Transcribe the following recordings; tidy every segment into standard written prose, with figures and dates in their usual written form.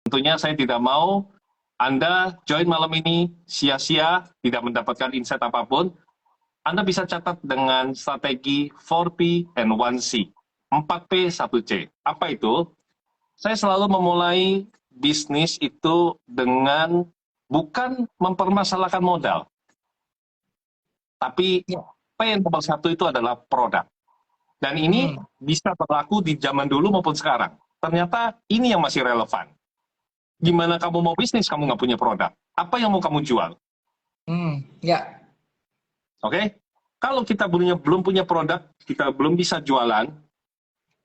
Tentunya saya tidak mau Anda join malam ini sia-sia, tidak mendapatkan insight apapun. Anda bisa catat dengan strategi 4P and 1C. 4P, 1C. Apa itu? Saya selalu memulai bisnis itu dengan bukan mempermasalahkan modal, tapi Ya. P nomor satu itu adalah produk. Dan ini bisa berlaku di zaman dulu maupun sekarang. Ternyata ini yang masih relevan. Gimana kamu mau bisnis, kamu nggak punya produk? Apa yang mau kamu jual? Ya. Oke? Kalau kita belum punya produk, kita belum bisa jualan,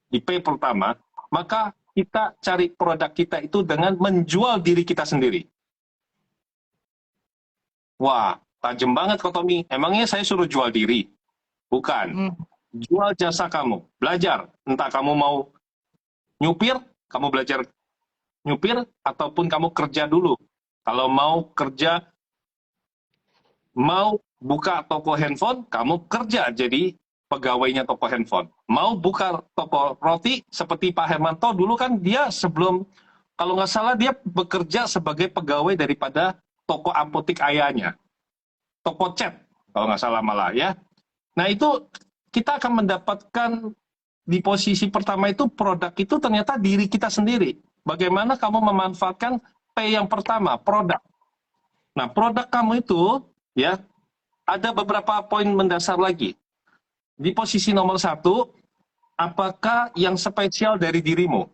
di P pertama, maka kita cari produk kita itu dengan menjual diri kita sendiri. Wah, tajam banget kok Tommy. Emangnya saya suruh jual diri? Bukan. Jual jasa kamu. Belajar. Entah kamu mau nyupir, kamu belajar nyupir, ataupun kamu kerja dulu. Kalau mau kerja, mau buka toko handphone, kamu kerja jadi pegawainya toko handphone. Mau buka toko roti, seperti Pak Hermanto dulu kan dia sebelum, kalau nggak salah dia bekerja sebagai pegawai daripada toko apotik ayahnya. Toko cat, kalau nggak salah malah ya. Nah itu kita akan mendapatkan di posisi pertama itu produk itu ternyata diri kita sendiri. Bagaimana kamu memanfaatkan P yang pertama, produk. Nah produk kamu itu ya ada beberapa poin mendasar lagi. Di posisi nomor satu, apakah yang spesial dari dirimu?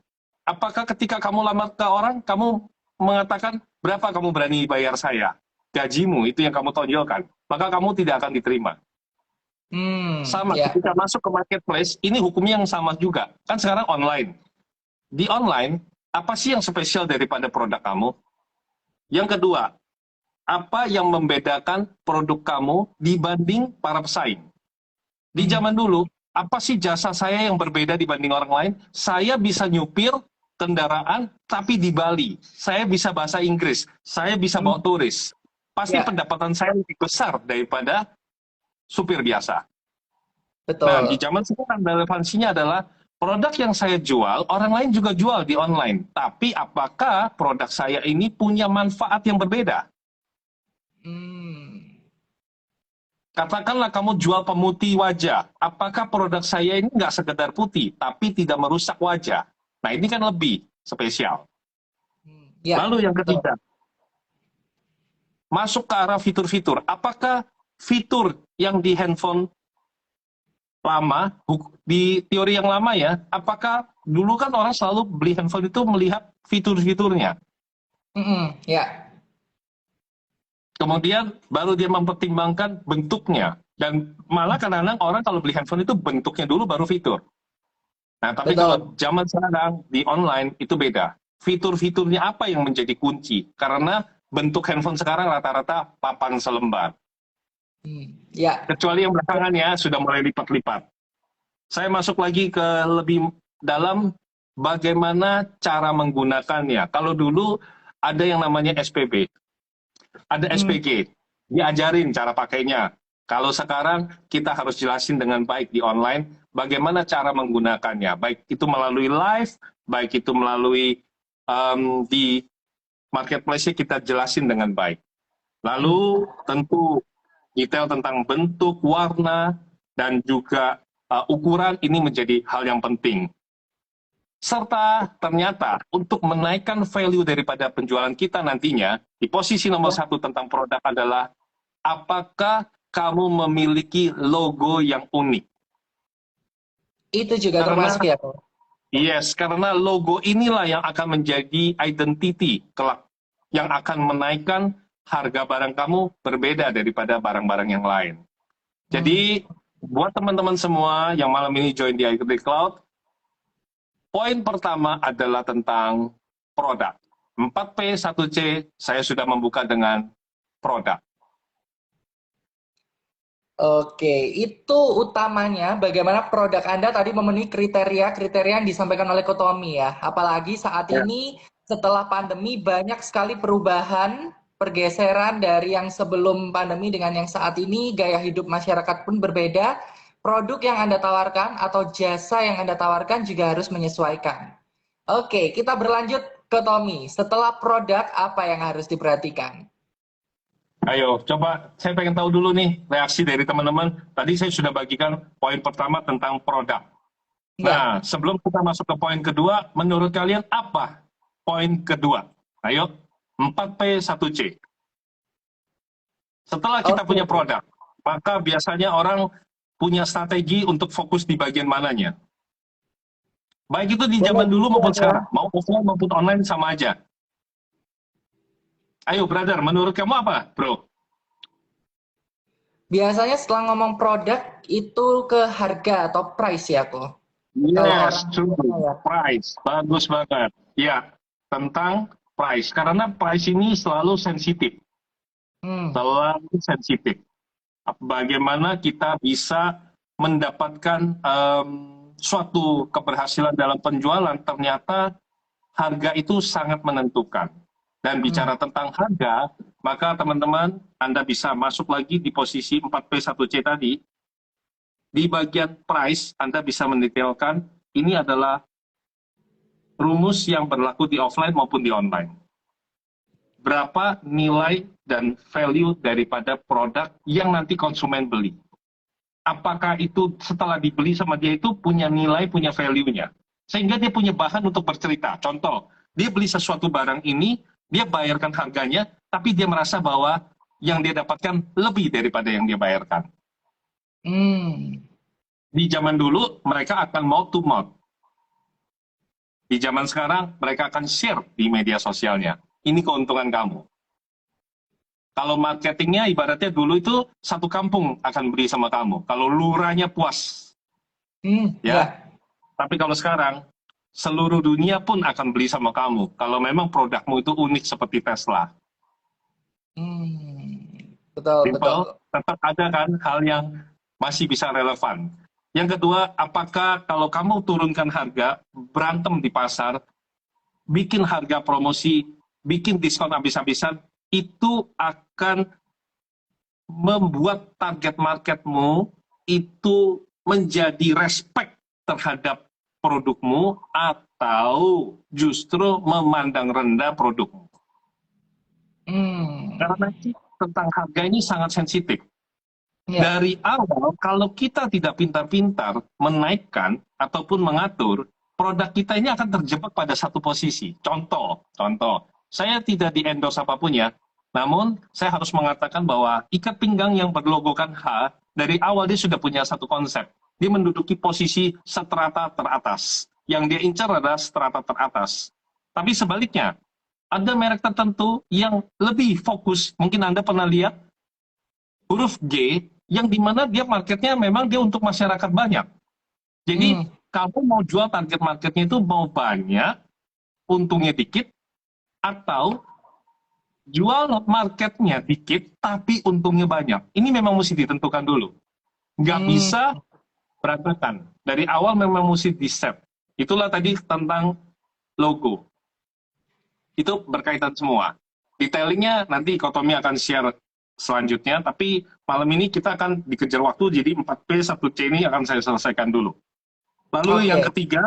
Apakah ketika kamu lamar ke orang, kamu mengatakan berapa kamu berani bayar saya? Gajimu itu yang kamu tonjolkan, maka kamu tidak akan diterima. Sama Ya. ketika masuk ke marketplace, ini hukumnya yang sama juga. Kan sekarang online. Di online, apa sih yang spesial daripada produk kamu? Yang kedua, apa yang membedakan produk kamu dibanding para pesaing? Di zaman dulu, apa sih jasa saya yang berbeda dibanding orang lain? Saya bisa nyupir kendaraan, tapi di Bali. Saya bisa bahasa Inggris. Saya bisa bawa turis. Pasti Ya. pendapatan saya lebih besar daripada supir biasa. Nah, di Betul. zaman sekarang relevansinya adalah produk yang saya jual, orang lain juga jual di online. Tapi apakah produk saya ini punya manfaat yang berbeda? Katakanlah kamu jual pemutih wajah. Apakah produk saya ini nggak sekedar putih, tapi tidak merusak wajah? Nah, ini kan lebih spesial. Ya. Lalu yang Betul. ketiga, masuk ke arah fitur-fitur. Apakah fitur yang di handphone lama, di teori yang lama ya, apakah dulu kan orang selalu beli handphone itu melihat fitur-fiturnya. Ya. Kemudian baru dia mempertimbangkan bentuknya. Dan malah kadang-kadang orang kalau beli handphone itu bentuknya dulu baru fitur. Nah, tapi kalau Betul. zaman sekarang di online itu beda. Fitur-fiturnya apa yang menjadi kunci? Karena bentuk handphone sekarang rata-rata papan selembar. Ya. Kecuali yang belakangan ya, sudah mulai lipat-lipat. Saya masuk lagi ke lebih dalam bagaimana cara menggunakannya. Kalau dulu ada yang namanya SPB, ada SPG, diajarin cara pakainya. Kalau sekarang kita harus jelasin dengan baik di online, bagaimana cara menggunakannya. Baik itu melalui live, baik itu melalui di marketplace kita jelasin dengan baik. Lalu tentu detail tentang bentuk, warna, dan juga ukuran ini menjadi hal yang penting. Serta ternyata untuk menaikkan value daripada penjualan kita nantinya, di posisi nomor satu tentang produk adalah apakah kamu memiliki logo yang unik. Itu juga Karena termasuk ya. yes, karena logo inilah yang akan menjadi identity kelak, yang akan menaikkan harga barang kamu berbeda daripada barang-barang yang lain. Jadi buat teman-teman semua yang malam ini join di IoT Cloud, poin pertama adalah tentang produk. 4P, 1C, saya sudah membuka dengan produk. Oke, itu utamanya bagaimana produk Anda tadi memenuhi kriteria-kriteria yang disampaikan oleh Kotomi ya. Apalagi saat Ya. ini setelah pandemi banyak sekali perubahan, pergeseran dari yang sebelum pandemi dengan yang saat ini, gaya hidup masyarakat pun berbeda. Produk yang Anda tawarkan atau jasa yang Anda tawarkan juga harus menyesuaikan. Oke, kita berlanjut ke Tommy. Setelah produk, apa yang harus diperhatikan? Ayo, coba saya pengen tahu dulu nih reaksi dari teman-teman. Tadi saya sudah bagikan poin pertama tentang produk. Ya, Nah, sebelum kita masuk ke poin kedua, menurut kalian apa poin kedua? Ayo, 4P 1C. Setelah kita oke. punya produk, maka biasanya orang punya strategi untuk fokus di bagian mananya. Baik itu di Boleh zaman dulu maupun di-share ya? sekarang, mau offline maupun online sama aja. Ayo, brother, menurut kamu apa, bro? Biasanya setelah ngomong produk, itu ke harga atau price ya kok. Kalau Yes, orang true. biasanya ya. Price, bagus banget. Ya, tentang price. Karena price ini selalu sensitif. Hmm. Selalu sensitif. Bagaimana kita bisa mendapatkan suatu keberhasilan dalam penjualan, ternyata harga itu sangat menentukan. Dan Hmm. bicara tentang harga, maka teman-teman, Anda bisa masuk lagi di posisi 4P1C tadi. Di bagian price, Anda bisa mendetailkan, ini adalah rumus yang berlaku di offline maupun di online. Berapa nilai dan value daripada produk yang nanti konsumen beli. Apakah itu setelah dibeli sama dia itu punya nilai, punya value-nya. Sehingga dia punya bahan untuk bercerita. Contoh, dia beli sesuatu barang ini, dia bayarkan harganya, tapi dia merasa bahwa yang dia dapatkan lebih daripada yang dia bayarkan. Hmm. Di zaman dulu, mereka akan mouth to mouth. Di zaman sekarang, mereka akan share di media sosialnya. Ini keuntungan kamu. Kalau marketingnya ibaratnya dulu itu satu kampung akan beli sama kamu. Kalau lurahnya puas, ya. Ya. Tapi kalau sekarang, seluruh dunia pun akan beli sama kamu. Kalau memang produkmu itu unik seperti Tesla. Betul, Simple, betul. tetap ada kan hal yang masih bisa relevan. Yang kedua, apakah kalau kamu turunkan harga, berantem di pasar, bikin harga promosi, bikin diskon habis-habisan, itu akan membuat target marketmu itu menjadi respect terhadap produkmu atau justru memandang rendah produkmu. Karena tentang harga ini sangat sensitif. Ya. Dari awal, kalau kita tidak pintar-pintar menaikkan ataupun mengatur, produk kita ini akan terjebak pada satu posisi. Contoh, saya tidak di-endorse apapun ya, namun saya harus mengatakan bahwa ikat pinggang yang berlogokan H, dari awal dia sudah punya satu konsep. Dia menduduki posisi strata teratas. Yang dia incar adalah strata teratas. Tapi sebaliknya, ada merek tertentu yang lebih fokus. Mungkin Anda pernah lihat huruf G, yang dimana dia marketnya memang dia untuk masyarakat banyak. Jadi kamu mau jual target marketnya itu mau banyak, untungnya dikit, atau jual marketnya dikit, tapi untungnya banyak. Ini memang mesti ditentukan dulu. Nggak Hmm. bisa berantakan. Dari awal memang mesti di-set. Itulah tadi tentang logo. Itu berkaitan semua. Detailingnya nanti Kotomi akan share selanjutnya, tapi malam ini kita akan dikejar waktu, jadi 4P 1C ini akan saya selesaikan dulu. Lalu yang Oke. ketiga,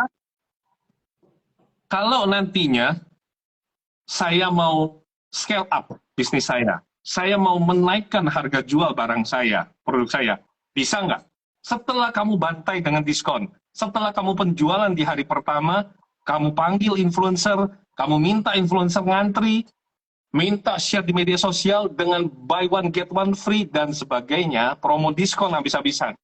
kalau nantinya saya mau scale up bisnis saya mau menaikkan harga jual barang saya, produk saya, bisa nggak? Setelah kamu bantai dengan diskon, setelah kamu penjualan di hari pertama, kamu panggil influencer, kamu minta influencer ngantri, minta share di media sosial dengan buy one get one free dan sebagainya, promo diskon habis-habisan.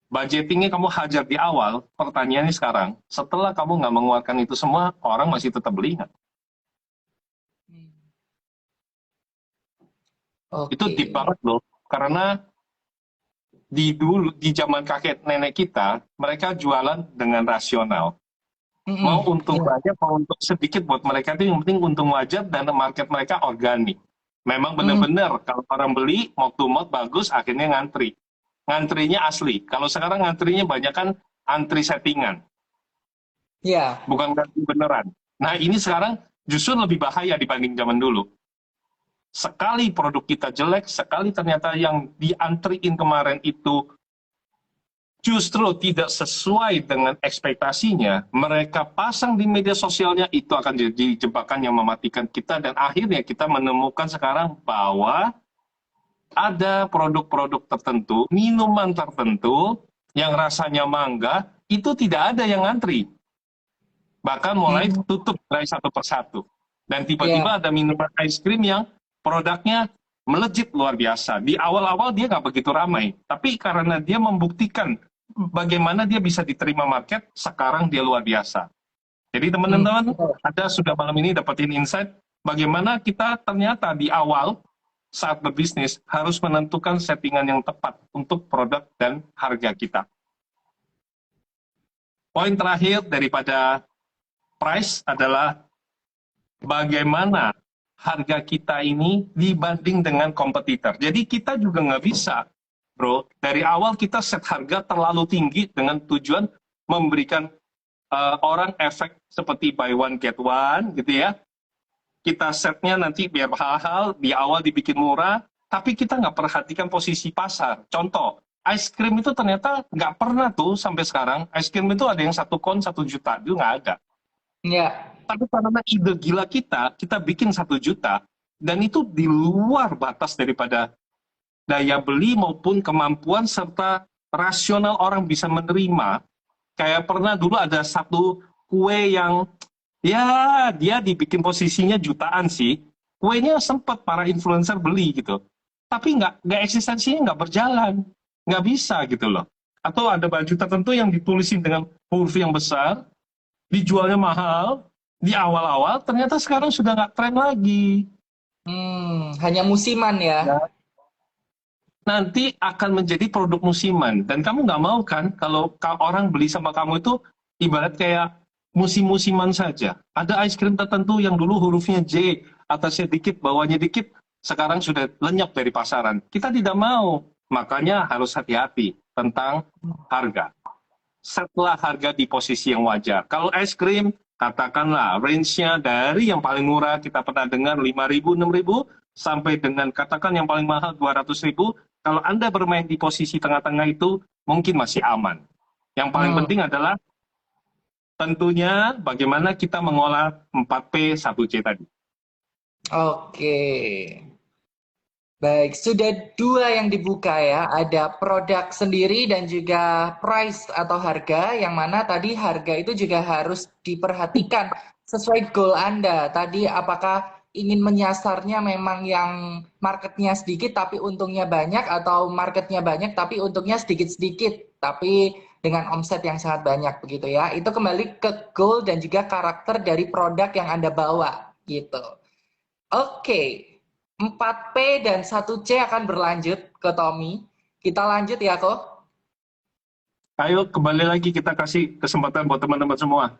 Budgetingnya kamu hajar di awal, pertanyaannya sekarang, setelah kamu nggak mengeluarkan itu semua, orang masih tetap beli nggak? Itu deep Oke. banget loh, karena di zaman kakek nenek kita, mereka jualan dengan rasional. Mau untung Ya. banyak, mau untung sedikit, buat mereka itu yang penting untung wajar dan market mereka organik. Memang benar-benar kalau orang beli mau to mouth bagus, akhirnya ngantri. Ngantrinya asli. Kalau sekarang ngantrinya banyak kan antri settingan, Ya. bukan ngantri beneran. Nah ini sekarang justru lebih bahaya dibanding zaman dulu. Sekali produk kita jelek, sekali ternyata yang diantriin kemarin itu justru tidak sesuai dengan ekspektasinya, mereka pasang di media sosialnya, itu akan jadi jebakan yang mematikan kita, dan akhirnya kita menemukan sekarang bahwa ada produk-produk tertentu, minuman tertentu yang rasanya mangga, itu tidak ada yang ngantri. Bahkan mulai Hmm, tutup dari satu persatu. Dan ya, tiba-tiba ada minuman es krim yang produknya melejit luar biasa. Di awal-awal dia nggak begitu ramai, tapi karena dia membuktikan bagaimana dia bisa diterima market, sekarang dia luar biasa. Jadi teman-teman, betul. Anda sudah malam ini dapetin insight bagaimana kita ternyata di awal saat berbisnis harus menentukan settingan yang tepat untuk produk dan harga kita. Poin terakhir daripada price adalah bagaimana harga kita ini dibanding dengan kompetitor. Jadi kita juga nggak bisa, bro, dari awal kita set harga terlalu tinggi dengan tujuan memberikan orang efek seperti buy one get one gitu ya. Kita setnya nanti biar hal-hal di awal dibikin murah, tapi kita nggak perhatikan posisi pasar. Contoh, ice cream itu ternyata nggak pernah tuh sampai sekarang, ice cream itu ada yang 1 kon 1 juta, itu nggak ada. Ya, Tapi karena ide gila kita bikin 1 juta, dan itu di luar batas daripada daya beli maupun kemampuan serta rasional orang bisa menerima. Kayak pernah dulu ada satu kue yang ya dia dibikin posisinya jutaan sih. Kuenya sempat para influencer beli gitu. Tapi nggak eksistensinya nggak berjalan. Nggak bisa gitu loh. Atau ada baju tertentu yang ditulisin dengan huruf yang besar, dijualnya mahal, di awal-awal ternyata sekarang sudah nggak tren lagi. hanya musiman ya. Nanti akan menjadi produk musiman. Dan kamu nggak mau kan kalau orang beli sama kamu itu ibarat kayak musim-musiman saja. Ada es krim tertentu yang dulu hurufnya J, atasnya dikit, bawahnya dikit, sekarang sudah lenyap dari pasaran. Kita tidak mau. Makanya harus hati-hati tentang harga. Setelah harga di posisi yang wajar. Kalau es krim, katakanlah range-nya dari yang paling murah kita pernah dengar 5.000, 6.000, sampai dengan katakan yang paling mahal 200.000. Kalau Anda bermain di posisi tengah-tengah itu, mungkin masih aman. Yang paling Hmm, penting adalah tentunya bagaimana kita mengolah 4P 1C tadi. oke. Baik, sudah dua yang dibuka ya. Ada produk sendiri dan juga price atau harga, yang mana tadi harga itu juga harus diperhatikan sesuai goal Anda. Tadi apakah ingin menyasarnya memang yang marketnya sedikit tapi untungnya banyak, atau marketnya banyak tapi untungnya sedikit-sedikit, tapi dengan omset yang sangat banyak begitu ya. Itu kembali ke goal dan juga karakter dari produk yang Anda bawa gitu. Oke, 4P dan 1C akan berlanjut ke Tommy. Kita lanjut ya, kok. Ayo kembali lagi kita kasih kesempatan buat teman-teman semua.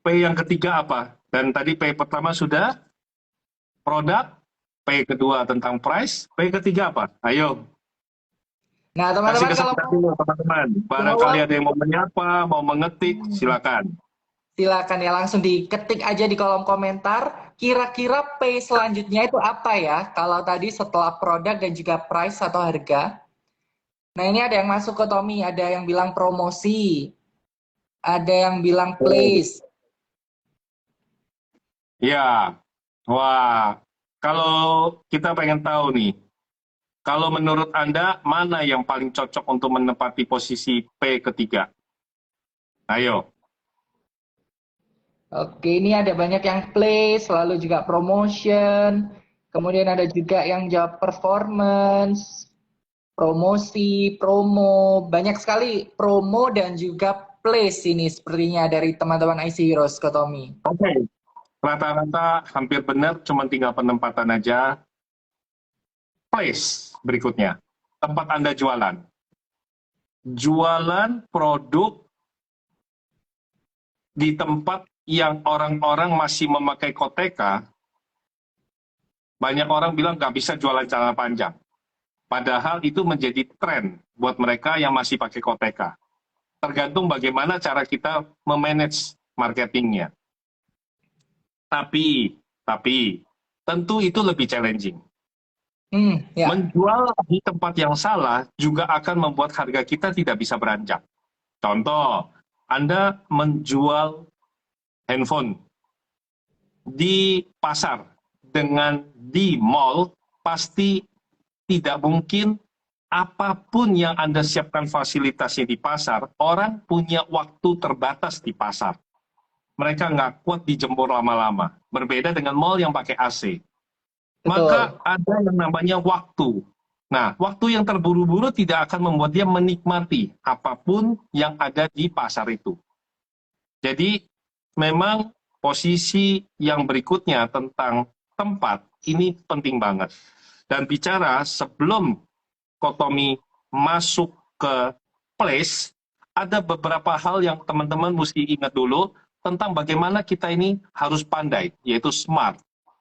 P yang ketiga apa? Dan tadi P pertama sudah produk, P kedua tentang price, P ketiga apa? Ayo, Nah, kasih teman-teman kalau kesempatan mau dulu teman-teman. Barangkali jawab, ada yang mau menyapa, mau mengetik, silakan. silakan ya langsung diketik aja di kolom komentar. Kira-kira P selanjutnya itu apa ya? Kalau tadi setelah produk dan juga price atau harga. Nah, ini ada yang masuk ke Tommy, ada yang bilang promosi, ada yang bilang Oh. place. Ya, wah, kalau kita pengen tahu nih, kalau menurut Anda mana yang paling cocok untuk menempati posisi P ketiga? Ayo. Oke, ini ada banyak yang place, lalu juga promotion, kemudian ada juga yang jawab performance, promosi, promo, banyak sekali promo dan juga place ini sepertinya dari teman-teman IC Heroes ke Tommy. Oke. Rata-rata hampir benar, cuma tinggal penempatan aja. Place berikutnya, tempat Anda jualan. Jualan produk di tempat yang orang-orang masih memakai koteka, banyak orang bilang nggak bisa jualan celana panjang. Padahal itu menjadi tren buat mereka yang masih pakai koteka. Tergantung bagaimana cara kita memanage marketingnya. Tapi tentu itu lebih challenging. Ya, Menjual di tempat yang salah juga akan membuat harga kita tidak bisa beranjak. Contoh, Anda menjual handphone di pasar dengan di mall, pasti tidak mungkin apapun yang Anda siapkan fasilitasnya di pasar, orang punya waktu terbatas di pasar. Mereka nggak kuat dijemur lama-lama. Berbeda dengan mall yang pakai AC. betul. Maka ada yang namanya waktu. Nah, waktu yang terburu-buru tidak akan membuat dia menikmati apapun yang ada di pasar itu. Jadi, memang posisi yang berikutnya tentang tempat ini penting banget. Dan bicara sebelum Kotomi masuk ke place, ada beberapa hal yang teman-teman mesti ingat dulu tentang bagaimana kita ini harus pandai, yaitu smart.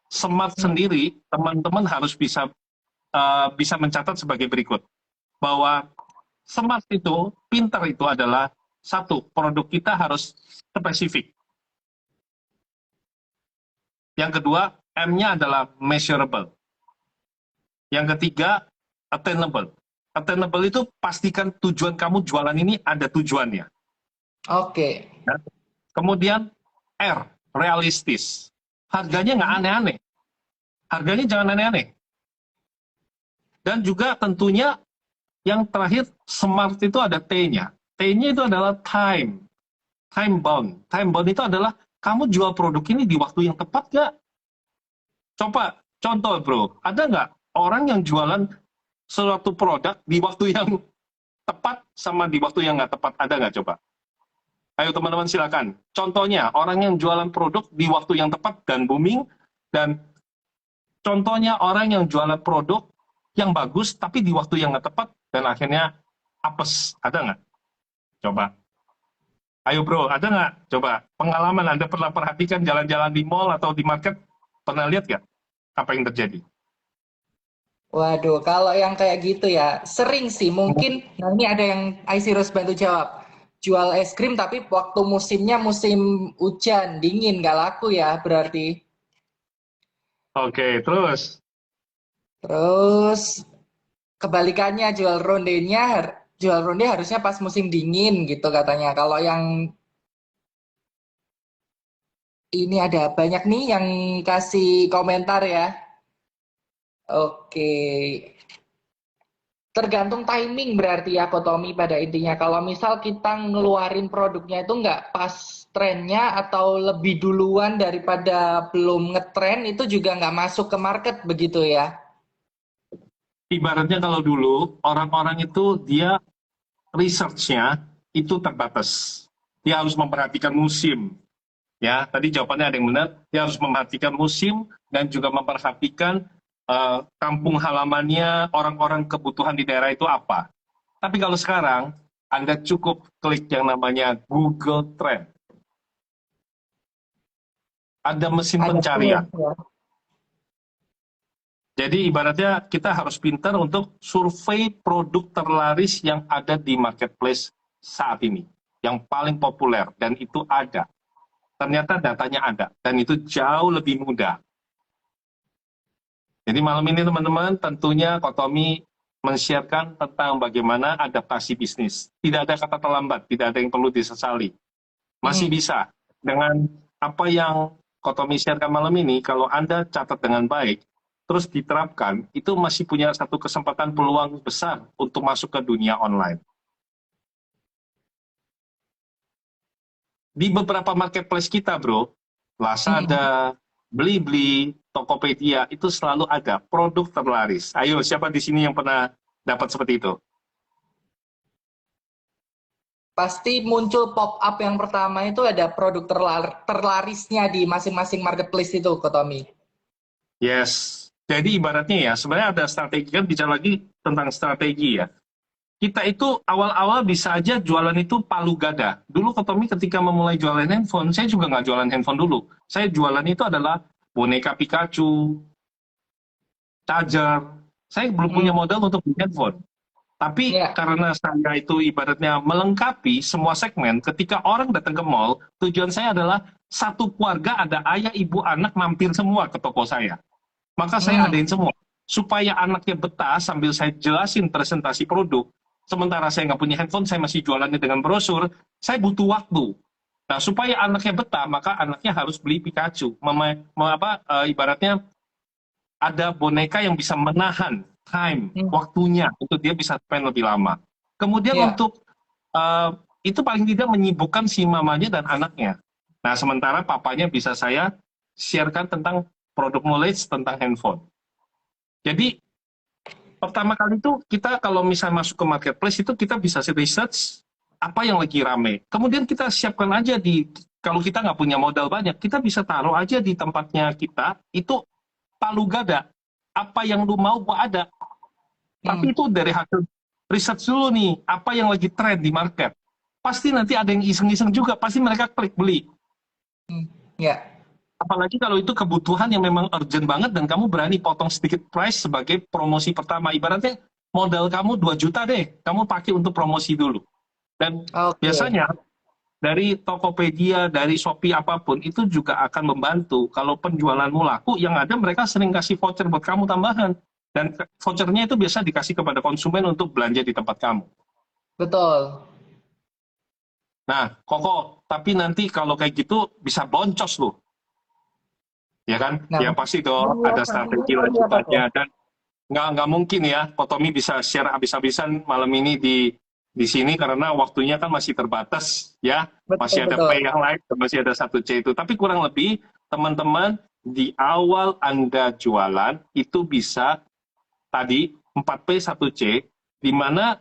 Smart sendiri, teman-teman harus bisa mencatat sebagai berikut, bahwa smart itu, pintar itu adalah satu, produk kita harus spesifik. Yang kedua, M-nya adalah measurable. Yang ketiga, attainable. Attainable itu pastikan tujuan kamu jualan ini ada tujuannya. Oke. Ya. Kemudian R, realistis. Harganya nggak aneh-aneh. Harganya jangan aneh-aneh. Dan juga tentunya yang terakhir, smart itu ada T-nya. T-nya itu adalah time. Time bound. Time bound itu adalah kamu jual produk ini di waktu yang tepat nggak? Coba, contoh bro, ada nggak orang yang jualan suatu produk di waktu yang tepat sama di waktu yang nggak tepat? Ada nggak coba? Ayo teman-teman silakan. Contohnya, orang yang jualan produk di waktu yang tepat dan booming, dan contohnya orang yang jualan produk yang bagus tapi di waktu yang nggak tepat dan akhirnya apes. Ada nggak? Coba. Ayo bro, ada nggak? Coba. Pengalaman Anda pernah perhatikan jalan-jalan di mall atau di market, pernah lihat nggak apa yang terjadi? Waduh, kalau yang kayak gitu ya, sering sih. Mungkin, nah ini ada yang Aisirus bantu jawab. Jual es krim tapi waktu musimnya musim hujan, dingin, nggak laku ya berarti. Oke, terus. Terus kebalikannya jual ronde harusnya pas musim dingin gitu katanya. Kalau yang ini ada banyak nih yang kasih komentar ya. Oke. Tergantung timing berarti ya Kotomi pada intinya. Kalau misal kita ngeluarin produknya itu nggak pas trennya atau lebih duluan daripada belum ngetren itu juga nggak masuk ke market begitu ya. Ibaratnya kalau dulu, orang-orang itu dia research-nya itu terbatas. Dia harus memperhatikan musim. Ya, tadi jawabannya ada yang benar. Dia harus memperhatikan musim dan juga memperhatikan kampung halamannya, orang-orang kebutuhan di daerah itu apa. Tapi kalau sekarang, Anda cukup klik yang namanya Google Trend. Ada mesin Ada pencarian. tools ya. Jadi ibaratnya kita harus pintar untuk survei produk terlaris yang ada di marketplace saat ini. Yang paling populer, dan itu ada. Ternyata datanya ada, dan itu jauh lebih mudah. Jadi malam ini teman-teman, tentunya Kotomi men-sharekan tentang bagaimana adaptasi bisnis. Tidak ada kata terlambat, tidak ada yang perlu disesali. Masih bisa. Dengan apa yang Kotomi sharekan malam ini, kalau Anda catat dengan baik, terus diterapkan, itu masih punya satu kesempatan peluang besar untuk masuk ke dunia online. Di beberapa marketplace kita, bro, Lazada, Blibli, Tokopedia, itu selalu ada produk terlaris. Ayo, siapa di sini yang pernah dapat seperti itu? Pasti muncul pop up yang pertama itu ada produk terlarisnya di masing-masing marketplace itu Kotomi. Yes. Jadi ibaratnya ya, sebenarnya ada strategi, kan bicara lagi tentang strategi ya. Kita itu awal-awal bisa aja jualan itu palu gada. Dulu Kotomi ketika memulai jualan handphone, saya juga nggak jualan handphone dulu. Saya jualan itu adalah boneka Pikachu, charger. Saya belum punya modal untuk beli handphone. Tapi Ya. karena saya itu ibaratnya melengkapi semua segmen, ketika orang datang ke mall, tujuan saya adalah satu keluarga ada ayah, ibu, anak mampir semua ke toko saya. Maka saya adain semua. supaya anaknya betah sambil saya jelasin presentasi produk, sementara saya nggak punya handphone, saya masih jualannya dengan brosur, saya butuh waktu. Nah, supaya anaknya betah, maka anaknya harus beli Pikachu. Ibaratnya ada boneka yang bisa menahan time, waktunya, untuk dia bisa spend lebih lama. Kemudian Ya, untuk itu paling tidak menyibukkan si mamanya dan anaknya. Nah, sementara papanya bisa saya sharekan tentang produk knowledge tentang handphone. Jadi, pertama kali itu kita kalau misalnya masuk ke marketplace itu kita bisa research apa yang lagi rame. Kemudian kita siapkan aja kalau kita nggak punya modal banyak, kita bisa taruh aja di tempatnya kita, itu palu gada. Apa yang lu mau gua ada. Tapi itu dari hasil research dulu nih, apa yang lagi trend di market. Pasti nanti ada yang iseng-iseng juga, pasti mereka klik beli. ya, Apalagi kalau itu kebutuhan yang memang urgent banget dan kamu berani potong sedikit price sebagai promosi pertama. Ibaratnya modal kamu 2 juta deh, kamu pakai untuk promosi dulu. Dan oke, biasanya dari Tokopedia, dari Shopee apapun, itu juga akan membantu. Kalau penjualanmu laku, yang ada mereka sering kasih voucher buat kamu tambahan. Dan vouchernya itu biasa dikasih kepada konsumen untuk belanja di tempat kamu. betul. Nah, Koko, tapi nanti kalau kayak gitu bisa boncos loh. Ya kan? Nah, Ya pasti dong ada menyiasatinya strategi seperti apa tuh? lanjutannya. Dan nggak mungkin ya, Potomi bisa share habis-habisan malam ini di sini karena waktunya kan masih terbatas ya, Betul, masih ada betul. P yang lain, masih ada 1C itu. Tapi kurang lebih teman-teman di awal Anda jualan itu bisa tadi 4P 1C, di mana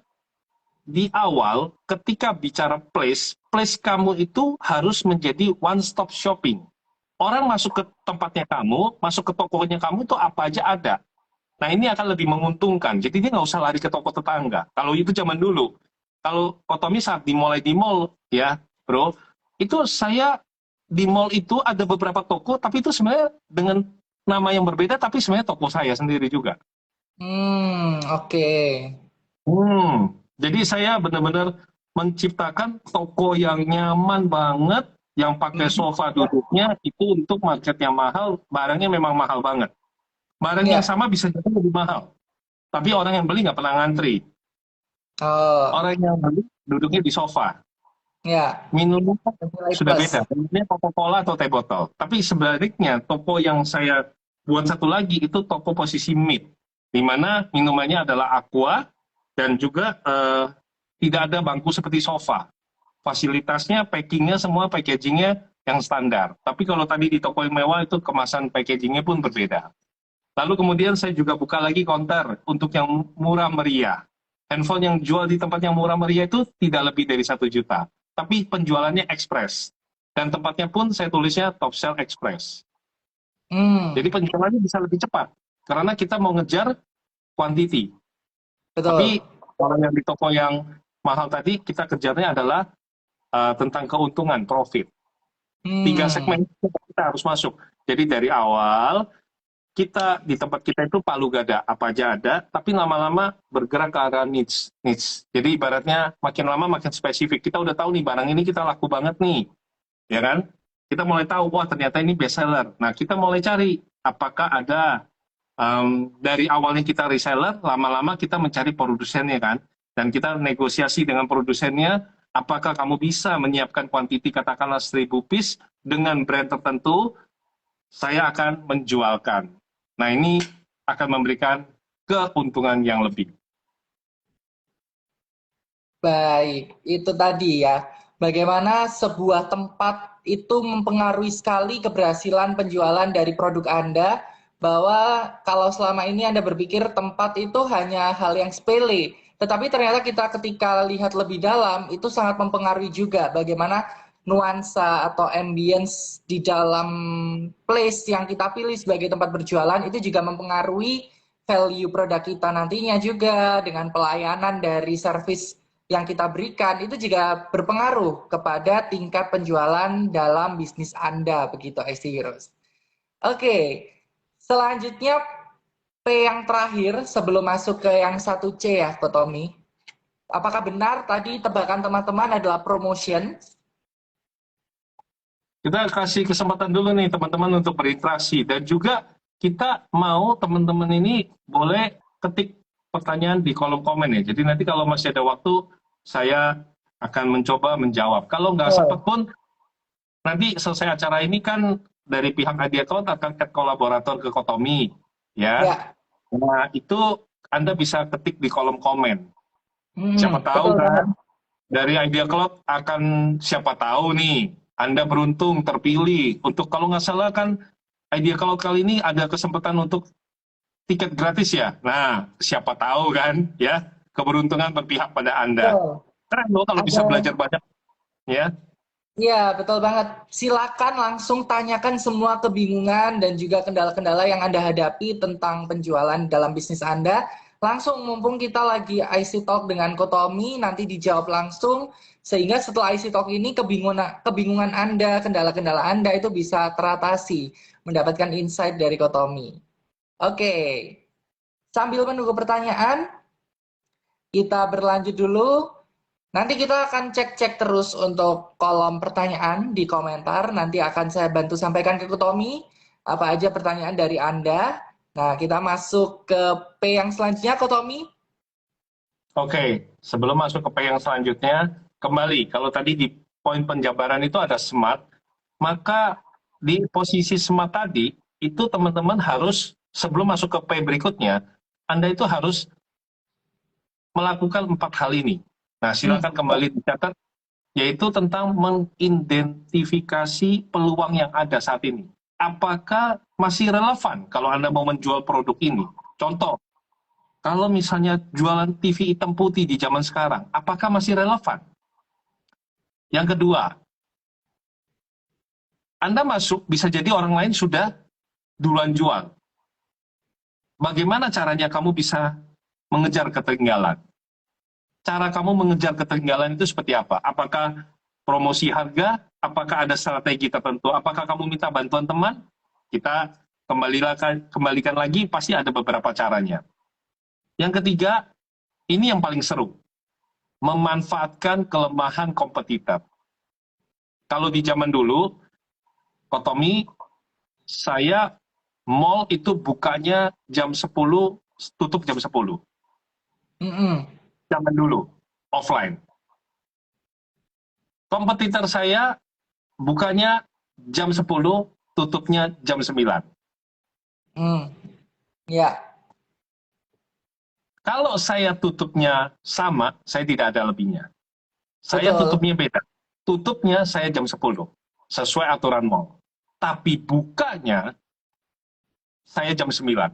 di awal ketika bicara place kamu itu harus menjadi one stop shopping. Orang masuk ke tempatnya kamu, masuk ke tokonya kamu tuh apa aja ada. Nah, ini akan lebih menguntungkan. Jadi dia nggak usah lari ke toko tetangga. Kalau itu zaman dulu. Kalau Otomi saat dimulai di mall, ya, bro, itu saya di mall itu ada beberapa toko, tapi itu sebenarnya dengan nama yang berbeda, tapi sebenarnya toko saya sendiri juga. Oke. Jadi saya benar-benar menciptakan toko yang nyaman banget, yang pakai sofa Ya, duduknya, itu untuk market yang mahal, barangnya memang mahal banget. Barang yang ya. sama bisa jadi lebih mahal. Tapi orang yang beli nggak pernah ngantri. Oh, Orang yang beli duduknya di sofa. ya. Minumnya Nilai sudah plus. beda. Minumnya Coca-Cola atau teh botol. Tapi sebaliknya, toko yang saya buat satu lagi itu toko posisi mid. Di mana minumannya adalah aqua dan juga tidak ada bangku seperti sofa. Fasilitasnya, packingnya, semua packagingnya yang standar. Tapi kalau tadi di toko yang mewah itu kemasan packagingnya pun berbeda. Lalu kemudian saya juga buka lagi counter untuk yang murah meriah. Handphone yang jual di tempat yang murah meriah itu tidak lebih dari 1 juta. Tapi penjualannya ekspres. Dan tempatnya pun saya tulisnya top sell express. Jadi Hmm, penjualannya bisa lebih cepat. Karena kita mau ngejar quantity. Tapi betul. kalau yang di toko yang mahal tadi, kita kejarnya adalah tentang keuntungan, profit. 3 segmen Hmm, kita harus masuk. Jadi dari awal, kita di tempat kita itu palu gada apa aja ada, tapi lama-lama bergerak ke arah niche. Jadi ibaratnya makin lama makin spesifik. Kita udah tahu nih barang ini kita laku banget nih, ya kan? Kita mulai tahu wah ternyata ini best seller. Nah kita mulai cari apakah ada dari awalnya kita reseller, lama-lama kita mencari produsennya kan, dan kita negosiasi dengan produsennya. Apakah kamu bisa menyiapkan kuantiti katakanlah 1.000 piece dengan brand tertentu? Saya akan menjualkan. Nah, ini akan memberikan keuntungan yang lebih. baik. Itu tadi ya. Bagaimana sebuah tempat itu mempengaruhi sekali keberhasilan penjualan dari produk Anda, bahwa kalau selama ini Anda berpikir tempat itu hanya hal yang sepele, tetapi ternyata kita ketika lihat lebih dalam, itu sangat mempengaruhi juga bagaimana nuansa atau ambience di dalam place yang kita pilih sebagai tempat berjualan itu juga mempengaruhi value produk kita nantinya juga, dengan pelayanan dari service yang kita berikan itu juga berpengaruh kepada tingkat penjualan dalam bisnis Anda, begitu ST Heroes. Oke, selanjutnya P yang terakhir sebelum masuk ke yang 1C ya, Kotomi. Apakah benar tadi tebakan teman-teman adalah promotion? Kita kasih kesempatan dulu nih teman-teman untuk berinteraksi dan juga kita mau teman-teman ini boleh ketik pertanyaan di kolom komen ya. Jadi nanti kalau masih ada waktu, saya akan mencoba menjawab. Kalau nggak sempat Betul. pun, nanti selesai acara ini kan dari pihak Ideacloud akan add kolaborator ke Kotomi, ya. Ya. Nah, itu Anda bisa ketik di kolom komen. Siapa tahu Betul banget. kan, dari Ideacloud akan siapa tahu nih, Anda beruntung terpilih. Untuk kalau nggak salah kan, Ideacloud kali ini ada kesempatan untuk tiket gratis ya. Nah, siapa tahu kan, ya, keberuntungan berpihak pada Anda. Betul. Keren loh kalau bisa Ada. belajar banyak, ya. Iya, betul banget. Silakan langsung tanyakan semua kebingungan dan juga kendala-kendala yang Anda hadapi tentang penjualan dalam bisnis Anda. Langsung, mumpung kita lagi IC Talk dengan Kotomi, nanti dijawab langsung. Sehingga setelah IC Talk ini, kebingungan Anda, kendala-kendala Anda itu bisa teratasi. Mendapatkan insight dari Kotomi. Oke, sambil menunggu pertanyaan, kita berlanjut dulu. Nanti kita akan cek-cek terus untuk kolom pertanyaan di komentar. Nanti akan saya bantu sampaikan ke Tommy apa aja pertanyaan dari Anda. Nah, kita masuk ke P yang selanjutnya, Ko Tommy. Oke, sebelum masuk ke P yang selanjutnya, kembali, kalau tadi di poin penjabaran itu ada SMART, maka di posisi SMART tadi, itu teman-teman harus, sebelum masuk ke P berikutnya, Anda itu harus melakukan 4 hal ini. Nah, silakan kembali dicatat, yaitu tentang mengidentifikasi peluang yang ada saat ini. Apakah masih relevan kalau Anda mau menjual produk ini? Contoh, kalau misalnya jualan TV hitam putih di zaman sekarang, apakah masih relevan? Yang kedua, Anda masuk, bisa jadi orang lain sudah duluan jual. Bagaimana caranya kamu bisa mengejar ketertinggalan? Cara kamu mengejar ketertinggalan itu seperti apa? Apakah promosi harga? Apakah ada strategi tertentu? Apakah kamu minta bantuan teman? Kita kembalikan lagi, pasti ada beberapa caranya. Yang ketiga, ini yang paling seru. Memanfaatkan kelemahan kompetitor. Kalau di zaman dulu, Kotomi, saya mall itu bukanya jam 10, tutup jam 10. Zaman dulu, offline. Kompetitor saya bukanya jam 10, tutupnya jam 9. Ya, Kalau saya tutupnya sama, saya tidak ada lebihnya. Saya betul. tutupnya beda. Tutupnya saya jam 10, sesuai aturan mall. Tapi bukanya saya jam 9.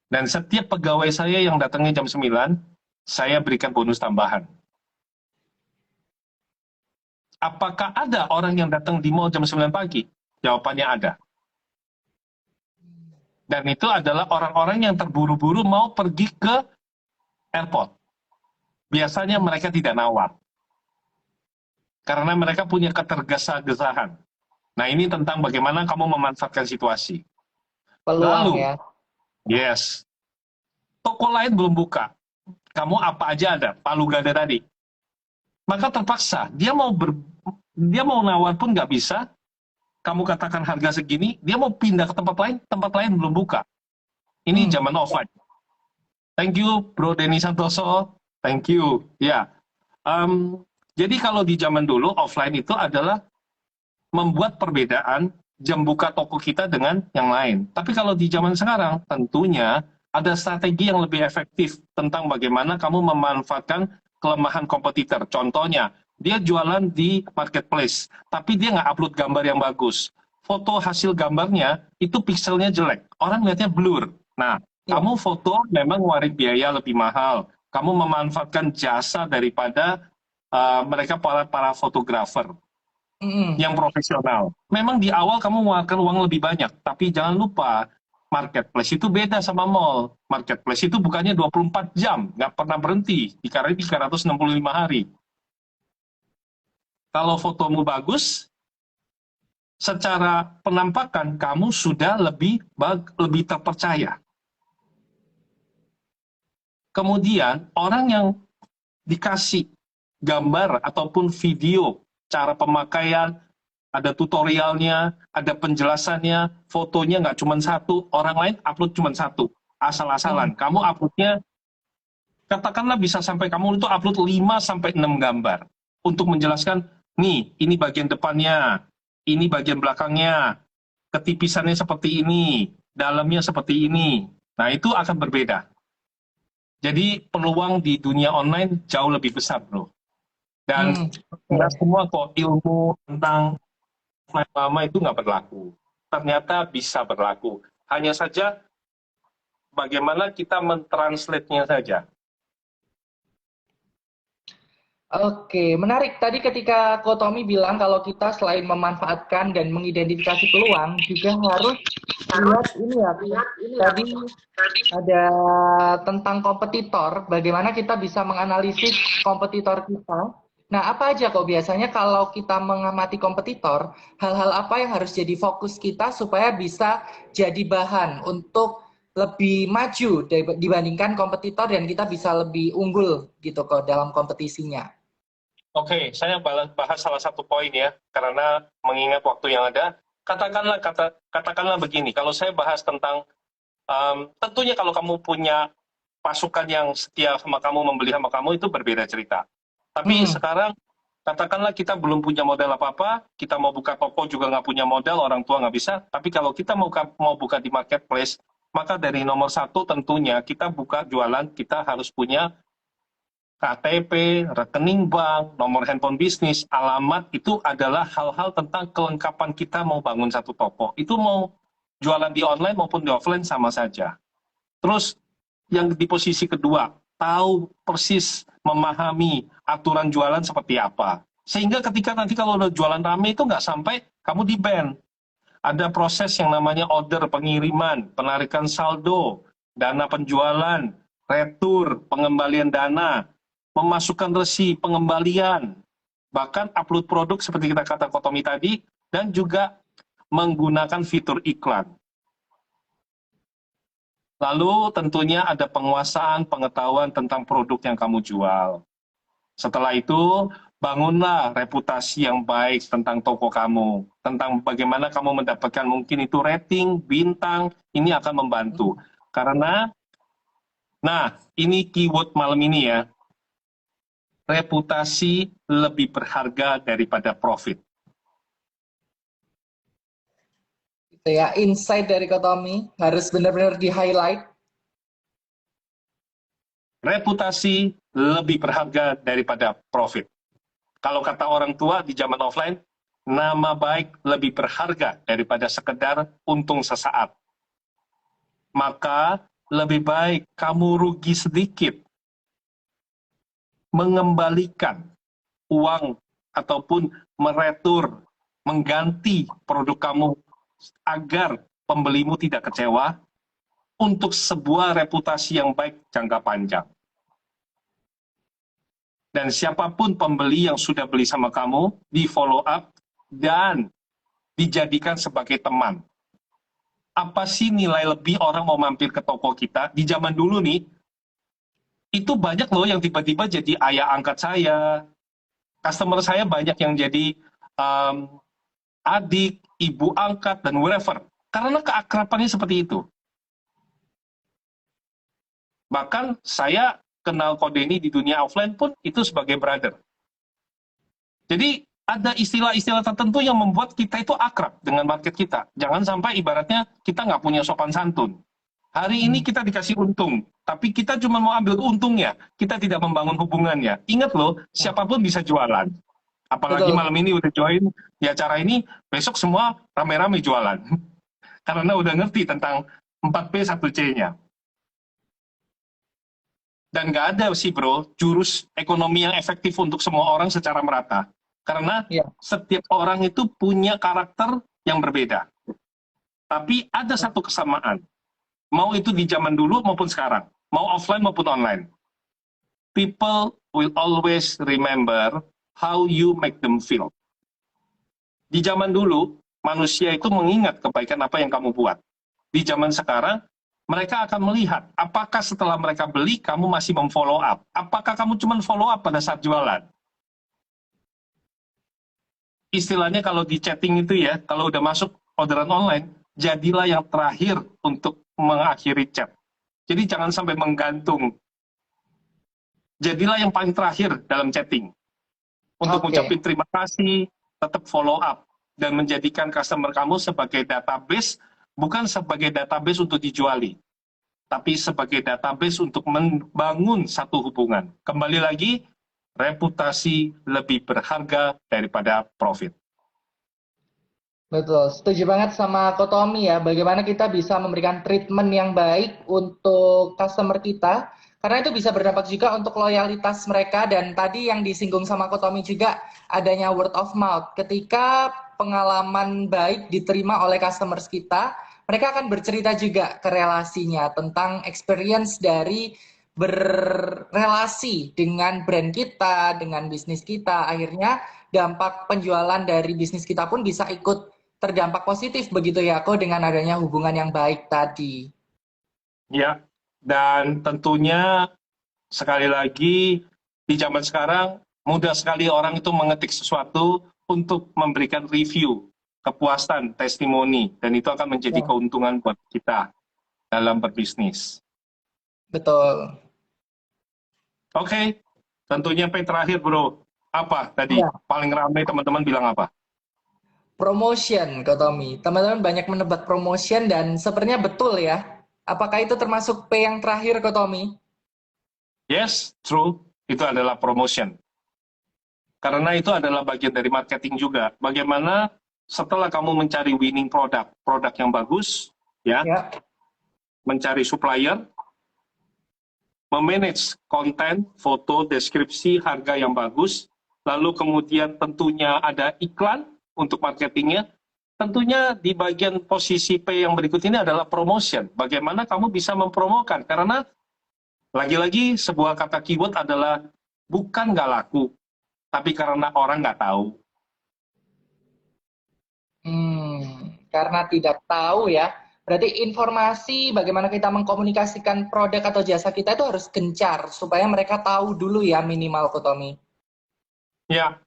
Dan setiap pegawai saya yang datangnya jam 9, saya berikan bonus tambahan. Apakah ada orang yang datang di mall jam 9 pagi? Jawabannya ada. Dan itu adalah orang-orang yang terburu-buru mau pergi ke airport. Biasanya mereka tidak nawar. Karena mereka punya ketergesa-gesaan. Nah, ini tentang bagaimana kamu memanfaatkan situasi. Peluang Lalu, ya. yes, toko lain belum buka. Kamu apa aja ada, palu gada tadi. Maka terpaksa, dia mau nawar pun nggak bisa. Kamu katakan harga segini, dia mau pindah ke tempat lain belum buka. Ini zaman offline. Thank you, Bro Denny Santoso. Thank you. Ya. Jadi kalau di zaman dulu, offline itu adalah membuat perbedaan jam buka toko kita dengan yang lain. Tapi kalau di zaman sekarang, tentunya ada strategi yang lebih efektif tentang bagaimana kamu memanfaatkan kelemahan kompetitor. Contohnya, dia jualan di marketplace, tapi dia nggak upload gambar yang bagus. Foto hasil gambarnya, itu pixelnya jelek. Orang lihatnya blur. Nah, kamu foto memang ngeluarin biaya lebih mahal. Kamu memanfaatkan jasa daripada mereka para fotografer yang profesional. Memang di awal kamu mengeluarkan uang lebih banyak, tapi jangan lupa, marketplace itu beda sama mall. Marketplace itu bukannya 24 jam, nggak pernah berhenti, dikali 365 hari. Kalau fotomu bagus, secara penampakan kamu sudah lebih terpercaya. Kemudian, orang yang dikasih gambar ataupun video cara pemakaian ada tutorialnya, ada penjelasannya, fotonya nggak cuma satu, orang lain upload cuma satu, asal-asalan. Kamu uploadnya, katakanlah bisa sampai kamu itu upload 5 sampai 6 gambar untuk menjelaskan, nih, ini bagian depannya, ini bagian belakangnya, ketipisannya seperti ini, dalamnya seperti ini. Nah, itu akan berbeda. Jadi peluang di dunia online jauh lebih besar, bro. Dan nggak semua kok ilmu tentang lama itu nggak berlaku. Ternyata bisa berlaku. Hanya saja bagaimana kita mentranslate-nya saja. Oke, menarik. Tadi ketika Ko Tommy bilang kalau kita selain memanfaatkan dan mengidentifikasi peluang, juga harus lihat ini ya. Tadi ada tentang kompetitor, bagaimana kita bisa menganalisis kompetitor kita. Nah, apa aja kok biasanya kalau kita mengamati kompetitor, hal-hal apa yang harus jadi fokus kita supaya bisa jadi bahan untuk lebih maju dibandingkan kompetitor dan kita bisa lebih unggul gitu kok dalam kompetisinya. Oke, saya bahas salah satu poin ya, karena mengingat waktu yang ada. Katakanlah begini, kalau saya bahas tentang, tentunya kalau kamu punya pasukan yang setia sama kamu, membeli sama kamu, itu berbeda cerita. Tapi sekarang, katakanlah kita belum punya modal apa-apa, kita mau buka toko juga nggak punya modal, orang tua nggak bisa, tapi kalau kita mau buka di marketplace, maka dari nomor satu tentunya kita buka jualan, kita harus punya KTP, rekening bank, nomor handphone bisnis, alamat, itu adalah hal-hal tentang kelengkapan kita mau bangun satu toko. Itu mau jualan di online maupun di offline sama saja. Terus yang di posisi kedua, tahu persis memahami aturan jualan seperti apa. Sehingga ketika nanti kalau udah jualan rame itu nggak sampai kamu di-ban. Ada proses yang namanya order pengiriman, penarikan saldo, dana penjualan, retur, pengembalian dana, memasukkan resi pengembalian, bahkan upload produk seperti kita kata Kotomi tadi, dan juga menggunakan fitur iklan. Lalu tentunya ada penguasaan pengetahuan tentang produk yang kamu jual. Setelah itu, bangunlah reputasi yang baik tentang toko kamu, tentang bagaimana kamu mendapatkan mungkin itu rating, bintang, ini akan membantu. Karena, nah ini keyword malam ini ya, reputasi lebih berharga daripada profit. Itu ya, insight dari Ko Tommy harus benar-benar di-highlight. Reputasi lebih berharga daripada profit. Kalau kata orang tua di zaman offline, nama baik lebih berharga daripada sekedar untung sesaat. Maka lebih baik kamu rugi sedikit, mengembalikan uang ataupun meretur, mengganti produk kamu agar pembelimu tidak kecewa untuk sebuah reputasi yang baik jangka panjang. Dan siapapun pembeli yang sudah beli sama kamu, di follow up dan dijadikan sebagai teman. Apa sih nilai lebih orang mau mampir ke toko kita? Di zaman dulu nih, itu banyak loh yang tiba-tiba jadi ayah angkat saya, customer saya banyak yang jadi adik, ibu angkat, dan whatever. Karena keakrabannya seperti itu. Bahkan saya kenal Ko Denny di dunia offline pun itu sebagai brother. Jadi ada istilah-istilah tertentu yang membuat kita itu akrab dengan market kita. Jangan sampai ibaratnya kita nggak punya sopan santun. Hari ini kita dikasih untung, tapi kita cuma mau ambil untungnya. Kita tidak membangun hubungannya. Ingat loh, siapapun bisa jualan. Apalagi malam ini udah join di acara ini, besok semua rame-rame jualan. Karena udah ngerti tentang 4P 1C-nya. Dan nggak ada sih bro, jurus ekonomi yang efektif untuk semua orang secara merata. Karena setiap orang itu punya karakter yang berbeda. Tapi ada satu kesamaan. Mau itu di zaman dulu maupun sekarang. Mau offline maupun online. People will always remember how you make them feel. Di zaman dulu, manusia itu mengingat kebaikan apa yang kamu buat. Di zaman sekarang, mereka akan melihat apakah setelah mereka beli, kamu masih memfollow up. Apakah kamu cuma follow up pada saat jualan. istilahnya kalau di chatting itu ya, kalau udah masuk orderan online, jadilah yang terakhir untuk mengakhiri chat. Jadi jangan sampai menggantung. Jadilah yang paling terakhir dalam chatting. Untuk Oke. mengucapkan terima kasih, tetap follow up, dan menjadikan customer kamu sebagai database, bukan sebagai database untuk dijuali, tapi sebagai database untuk membangun satu hubungan. Kembali lagi, reputasi lebih berharga daripada profit. Betul, setuju banget sama Kotomi ya. Bagaimana kita bisa memberikan treatment yang baik untuk customer kita, karena itu bisa berdampak juga untuk loyalitas mereka. Dan tadi yang disinggung sama Kotomi juga adanya word of mouth. Ketika pengalaman baik diterima oleh customers kita, mereka akan bercerita juga ke relasinya tentang experience dari berrelasi dengan brand kita, dengan bisnis kita. Akhirnya dampak penjualan dari bisnis kita pun bisa ikut terdampak positif begitu ya, Ko, dengan adanya hubungan yang baik tadi. Ya, dan tentunya sekali lagi di zaman sekarang mudah sekali orang itu mengetik sesuatu untuk memberikan review, kepuasan, testimoni, dan itu akan menjadi Ya, keuntungan buat kita dalam berbisnis. betul. Oke, tentunya yang terakhir bro, apa tadi Ya, paling ramai teman-teman bilang apa? promotion, Ko Tommy. Teman-teman banyak menebak promotion dan sepertinya betul ya. Apakah itu termasuk P yang terakhir, Ko Tommy? Yes, true, itu adalah promotion. Karena itu adalah bagian dari marketing juga. Bagaimana setelah kamu mencari winning product, produk yang bagus, ya, Ya, mencari supplier, memanage konten, foto, deskripsi, harga yang bagus, lalu kemudian tentunya ada iklan untuk marketingnya. Tentunya di bagian posisi P yang berikut ini adalah promotion. Bagaimana kamu bisa mempromokan? Karena lagi-lagi sebuah kata keyword adalah bukan nggak laku, tapi karena orang nggak tahu. karena tidak tahu ya. Berarti informasi bagaimana kita mengkomunikasikan produk atau jasa kita itu harus gencar supaya mereka tahu dulu ya minimal, Ko Tommy. Ya,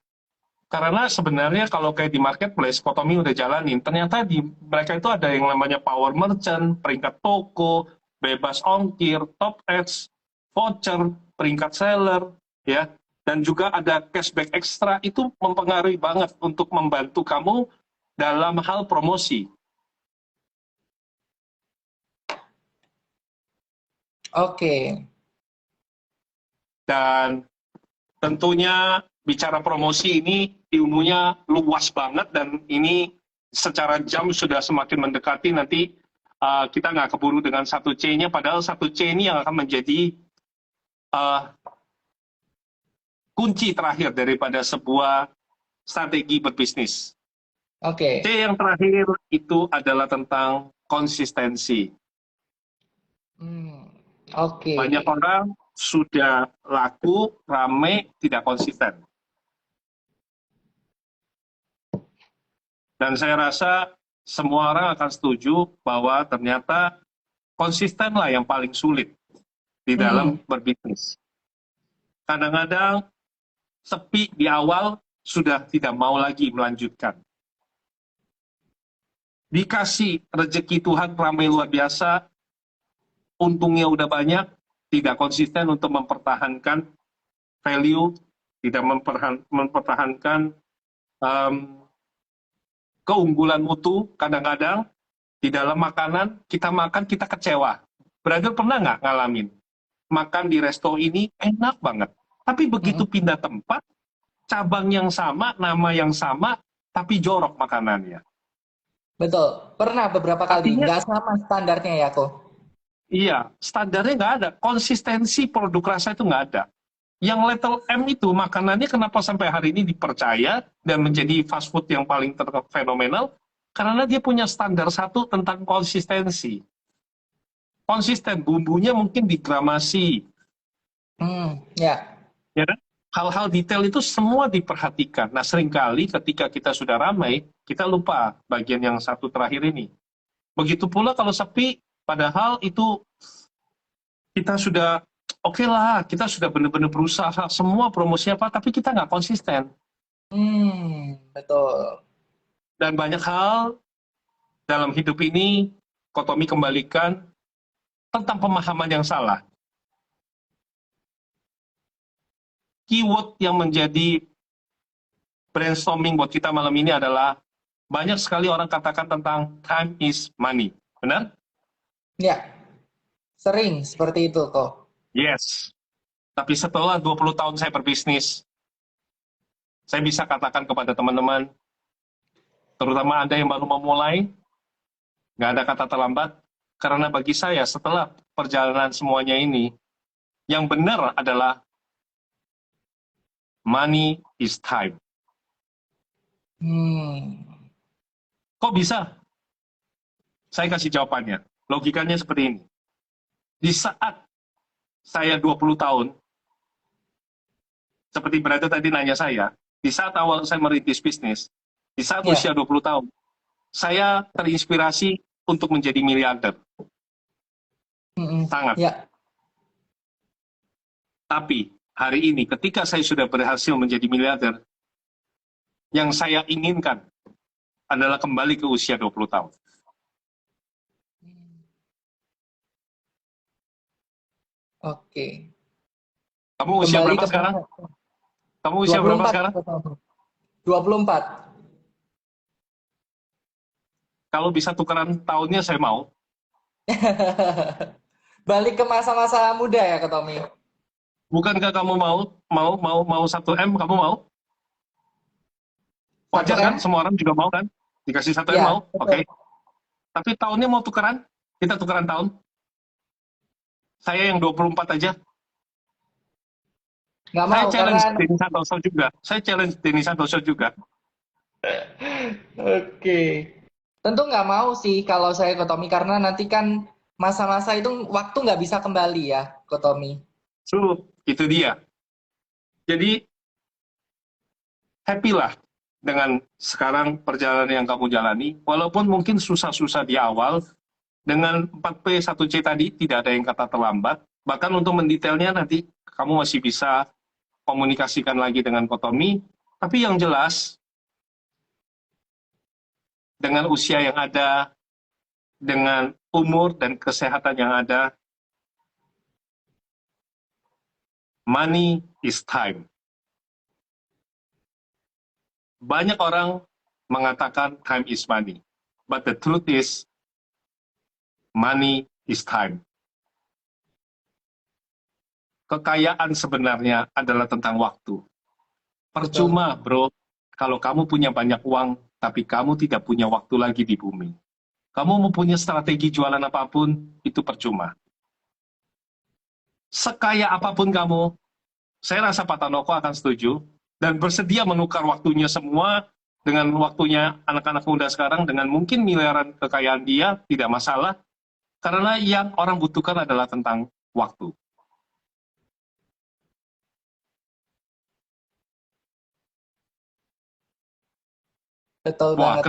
karena sebenarnya kalau kayak di marketplace, Kotomi udah jalanin, ternyata di mereka itu ada yang namanya power merchant, peringkat toko, bebas ongkir, top ads, voucher, peringkat seller, ya, dan juga ada cashback ekstra, itu mempengaruhi banget untuk membantu kamu dalam hal promosi. Oke. Dan tentunya bicara promosi ini ilmunya luas banget dan ini secara jam sudah semakin mendekati nanti kita nggak keburu dengan satu C-nya, padahal satu C ini yang akan menjadi uh, kunci terakhir daripada sebuah strategi berbisnis. Oke. C yang terakhir itu adalah tentang konsistensi. Hmm, oke. Banyak orang sudah laku, rame, tidak konsisten. Dan saya rasa semua orang akan setuju bahwa ternyata konsistenlah yang paling sulit di Hmm, dalam berbisnis. Kadang-kadang sepi di awal sudah tidak mau lagi melanjutkan. Dikasih rezeki Tuhan ramai luar biasa, untungnya udah banyak, tidak konsisten untuk mempertahankan value, tidak mempertahankan keunggulan mutu. Kadang-kadang di dalam makanan, kita makan, kita kecewa. Brother pernah nggak ngalamin? Makan di resto ini enak banget. Tapi begitu hmm, pindah tempat, cabang yang sama, nama yang sama, tapi jorok makanannya. betul. Pernah beberapa kali. Artinya, Nggak sama standarnya ya, Ko. iya, standarnya nggak ada. Konsistensi produk rasa itu nggak ada. Yang level M itu, makanannya kenapa sampai hari ini dipercaya dan menjadi fast food yang paling fenomenal? Karena dia punya standar satu tentang konsistensi. Konsisten, bumbunya mungkin digramasi, Ya. ya kan? Hal-hal detail itu semua diperhatikan. Nah, seringkali ketika kita sudah ramai, kita lupa bagian yang satu terakhir ini. Begitu pula kalau sepi, padahal itu kita sudah oke lah, kita sudah benar-benar berusaha semua promosinya apa, tapi kita nggak konsisten. Betul. Dan banyak hal dalam hidup ini Kotomi kembalikan tentang pemahaman yang salah. Keyword yang menjadi brainstorming buat kita malam ini adalah banyak sekali orang katakan tentang time is money. Benar? Ya, sering seperti itu kok. Yes. Tapi setelah 20 tahun saya berbisnis, saya bisa katakan kepada teman-teman, terutama Anda yang baru memulai, nggak ada kata terlambat, karena bagi saya setelah perjalanan semuanya ini, yang benar adalah money is time. Kok bisa? Saya kasih jawabannya. Logikanya seperti ini. Di saat saya 20 tahun, seperti berada tadi nanya saya, di saat awal saya merintis bisnis, di saat Ya. usia 20 tahun, saya terinspirasi untuk menjadi miliarder. Sangat. Ya. Tapi hari ini ketika saya sudah berhasil menjadi miliarder, yang saya inginkan adalah kembali ke usia 20 tahun. Oke. Kamu usia Kembali berapa ke sekarang? Kamu usia berapa 24. sekarang? 24. Kalau bisa tukeran tahunnya saya mau. Balik ke masa-masa muda ya, Kak Tommy? Bukankah kamu mau 1 M, kamu mau? 1 Wajar kan? M? Semua orang juga mau kan? Dikasih 1 M Ya, mau? betul. Oke. Tapi tahunnya mau tukeran? Kita tukeran tahun. Saya yang 24 aja. Nggak Saya mau, challenge karena... Denny Santoso juga. Saya challenge Denny Santoso juga. Oke. Tentu nggak mau sih kalau saya ke Tommy, karena nanti kan masa-masa itu waktu nggak bisa kembali ya, ke Tommy. So, itu dia. Jadi, happy lah dengan sekarang perjalanan yang kamu jalani. Walaupun mungkin susah-susah di awal, dengan 4P, 1C tadi, tidak ada yang kata terlambat. Bahkan untuk mendetailnya nanti, kamu masih bisa komunikasikan lagi dengan Kotomi. Tapi yang jelas, dengan usia yang ada, dengan umur dan kesehatan yang ada, money is time. Banyak orang mengatakan time is money. But the truth is, money is time. Kekayaan sebenarnya adalah tentang waktu. Percuma, bro, kalau kamu punya banyak uang, tapi kamu tidak punya waktu lagi di bumi. Kamu mempunyai strategi jualan apapun, itu percuma. Sekaya apapun kamu, saya rasa Pak Tanoko akan setuju, dan bersedia menukar waktunya semua dengan waktunya anak-anak muda sekarang, dengan mungkin miliaran kekayaan dia, tidak masalah, karena yang orang butuhkan adalah tentang waktu. Betul Wah, banget.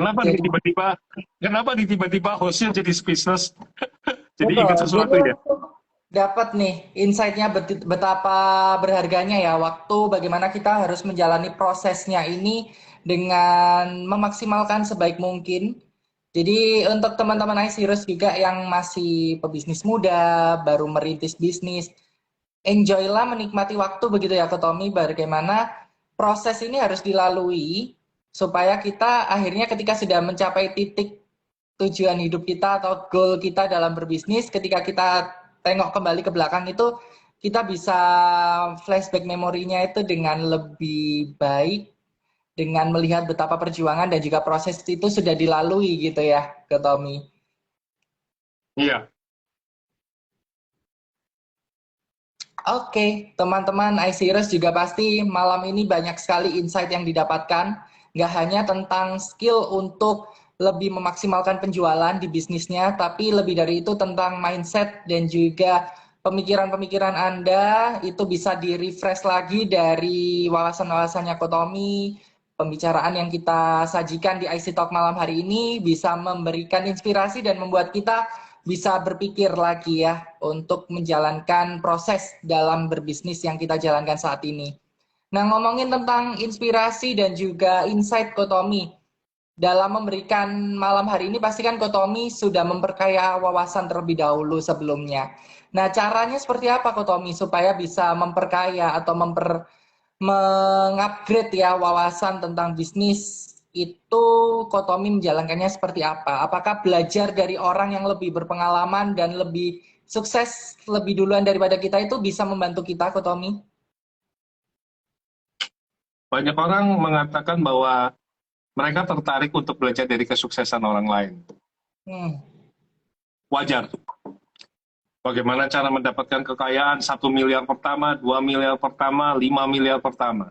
kenapa nih tiba-tiba hostnya jadi speechless? Jadi Betul. ingat Jadi sesuatu ya? dapat nih insight-nya betapa berharganya ya waktu, bagaimana kita harus menjalani prosesnya ini dengan memaksimalkan sebaik mungkin. Jadi untuk teman-teman iSerious juga yang masih pebisnis muda, baru merintis bisnis, enjoy-lah menikmati waktu begitu ya ke Tommy, bagaimana proses ini harus dilalui supaya kita akhirnya ketika sudah mencapai titik tujuan hidup kita atau goal kita dalam berbisnis, ketika kita tengok kembali ke belakang itu kita bisa flashback memorinya itu dengan lebih baik, dengan melihat betapa perjuangan dan juga proses itu sudah dilalui gitu ya ke Tommy. Iya. Oke, teman-teman iSerious juga pasti malam ini banyak sekali insight yang didapatkan. Nggak hanya tentang skill untuk lebih memaksimalkan penjualan di bisnisnya, tapi lebih dari itu tentang mindset dan juga pemikiran-pemikiran Anda itu bisa di-refresh lagi dari wawasan-wawasannya Kotomi. Pembicaraan yang kita sajikan di IC Talk malam hari ini bisa memberikan inspirasi dan membuat kita bisa berpikir lagi ya untuk menjalankan proses dalam berbisnis yang kita jalankan saat ini. Nah, ngomongin tentang inspirasi dan juga insight Kotomi, dalam memberikan malam hari ini pasti kan Kotomi sudah memperkaya wawasan terlebih dahulu sebelumnya. Nah, caranya seperti apa Kotomi supaya bisa memperkaya atau mengupgrade ya wawasan tentang bisnis itu Kotomi menjalankannya seperti apa? Apakah belajar dari orang yang lebih berpengalaman dan lebih sukses lebih duluan daripada kita itu bisa membantu kita Kotomi? Banyak orang mengatakan bahwa mereka tertarik untuk belajar dari kesuksesan orang lain. Hmm. Wajar. Bagaimana cara mendapatkan kekayaan 1 miliar pertama, 2 miliar pertama, 5 miliar pertama.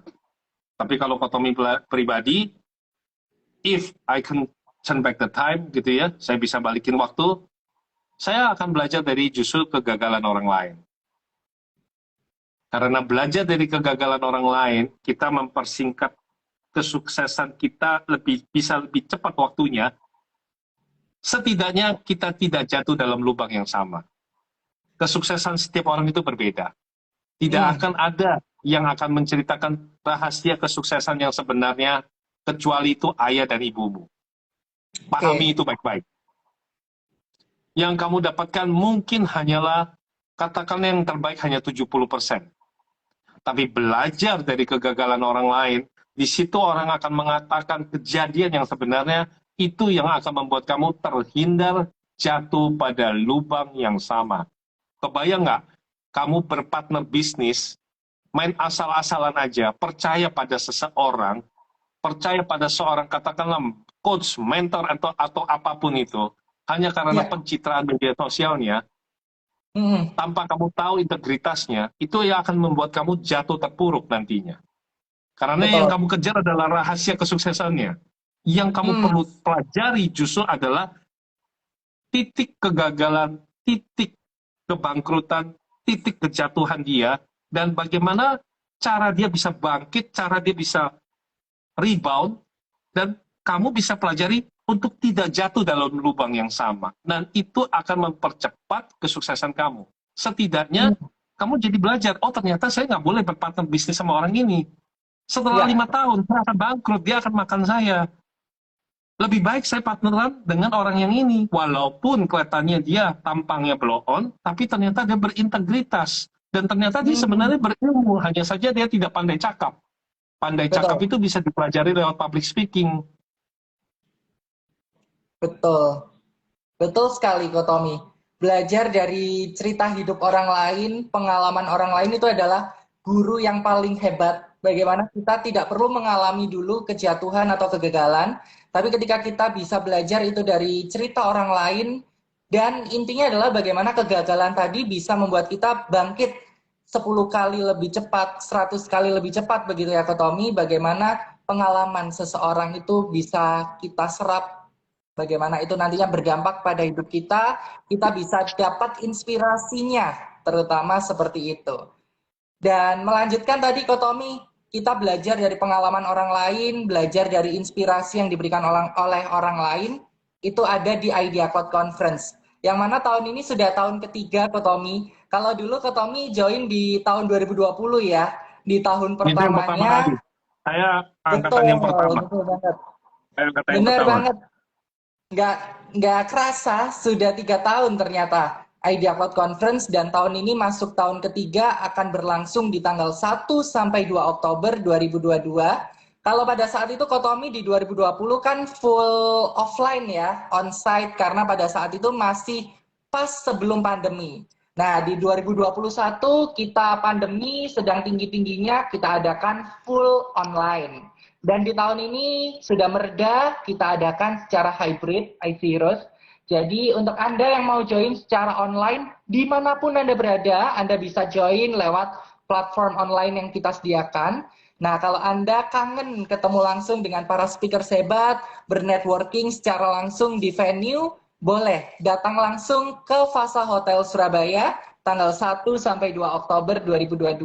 Tapi kalau Kotomi pribadi, if I can turn back the time, gitu ya, saya bisa balikin waktu, saya akan belajar dari justru kegagalan orang lain. Karena belajar dari kegagalan orang lain, kita mempersingkat kesuksesan kita bisa lebih cepat waktunya, setidaknya kita tidak jatuh dalam lubang yang sama. Kesuksesan setiap orang itu berbeda. Tidak akan ada yang akan menceritakan rahasia kesuksesan yang sebenarnya, kecuali itu ayah dan ibumu. Pahami itu baik-baik. Yang kamu dapatkan mungkin hanyalah, katakan yang terbaik hanya 70%. Tapi belajar dari kegagalan orang lain, di situ orang akan mengatakan kejadian yang sebenarnya itu yang akan membuat kamu terhindar jatuh pada lubang yang sama. Kebayang nggak? Kamu berpartner bisnis, main asal-asalan aja, percaya pada seseorang, percaya pada seorang katakanlah coach, mentor atau apapun itu, hanya karena pencitraan media sosialnya, tanpa kamu tahu integritasnya, itu yang akan membuat kamu jatuh terpuruk nantinya. Karena yang kamu kejar adalah rahasia kesuksesannya. Yang kamu perlu pelajari justru adalah titik kegagalan, titik kebangkrutan, titik kejatuhan dia, dan bagaimana cara dia bisa bangkit, cara dia bisa rebound, dan kamu bisa pelajari untuk tidak jatuh dalam lubang yang sama. Dan itu akan mempercepat kesuksesan kamu. Setidaknya, kamu jadi belajar, oh ternyata saya nggak boleh berpartner bisnis sama orang ini. Setelah 5 tahun, saya akan bangkrut, dia akan makan saya. Lebih baik saya partneran dengan orang yang ini. Walaupun kelihatannya dia tampangnya blow on, tapi ternyata dia berintegritas. Dan ternyata dia sebenarnya berilmu, hanya saja dia tidak pandai cakap. Pandai cakap itu bisa dipelajari lewat public speaking. Betul. Betul sekali Kotomi. Belajar dari cerita hidup orang lain, pengalaman orang lain itu adalah guru yang paling hebat. Bagaimana kita tidak perlu mengalami dulu kejatuhan atau kegagalan, tapi ketika kita bisa belajar itu dari cerita orang lain, dan intinya adalah bagaimana kegagalan tadi bisa membuat kita bangkit 10 kali lebih cepat, 100 kali lebih cepat begitu ya Kotomi, bagaimana pengalaman seseorang itu bisa kita serap, bagaimana itu nantinya berdampak pada hidup kita bisa dapat inspirasinya, terutama seperti itu. Dan melanjutkan tadi Kotomi, kita belajar dari pengalaman orang lain, belajar dari inspirasi yang diberikan oleh orang lain, itu ada di Idea Code Conference. Yang mana tahun ini sudah tahun ketiga Kotomi. Kalau dulu Kotomi join di tahun 2020 ya, di tahun pertamanya. Itu yang pertama kali. Saya angkatan yang pertama. Betul banget. Benar Banget. Nggak kerasa sudah 3 tahun ternyata Idea Cloud Conference, dan tahun ini masuk tahun ketiga, akan berlangsung di tanggal 1 sampai 2 Oktober 2022. Kalau pada saat itu Kotomi di 2020 kan full offline ya, onsite, karena pada saat itu masih pas sebelum pandemi. Nah, di 2021 kita pandemi sedang tinggi-tingginya, kita adakan full online. Dan di tahun ini sudah mereda, kita adakan secara hybrid, IC Heroes. Jadi untuk Anda yang mau join secara online, dimanapun Anda berada, Anda bisa join lewat platform online yang kita sediakan. Nah, kalau Anda kangen ketemu langsung dengan para speaker hebat, bernetworking secara langsung di venue, boleh datang langsung ke Fasa Hotel Surabaya, tanggal 1 sampai 2 Oktober 2022.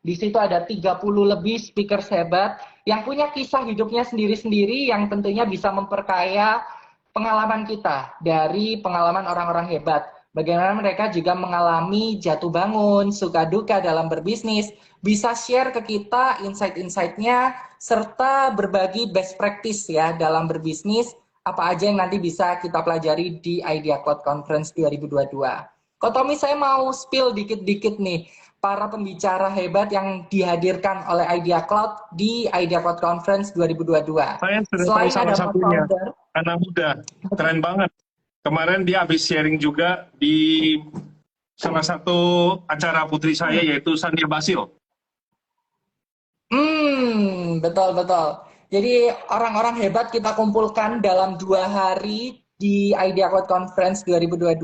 Di situ ada 30 lebih speaker hebat yang punya kisah hidupnya sendiri-sendiri yang tentunya bisa memperkaya pengalaman kita dari pengalaman orang-orang hebat. bagaimana mereka juga mengalami jatuh bangun, suka duka dalam berbisnis, bisa share ke kita insight-insightnya, serta berbagi best practice ya dalam berbisnis, apa aja yang nanti bisa kita pelajari di Idea Cloud Conference 2022. Kok Tommy, saya mau spill dikit-dikit nih, para pembicara hebat yang dihadirkan oleh Idea Cloud di Idea Cloud Conference 2022. Saya sudah tahu Selain salah ada Pak satunya, Founder, anak muda, keren banget. Kemarin dia habis sharing juga di salah satu acara putri saya, yaitu Sandia Basil. betul-betul. Jadi orang-orang hebat kita kumpulkan dalam 2 hari di Idea Cloud Conference 2022.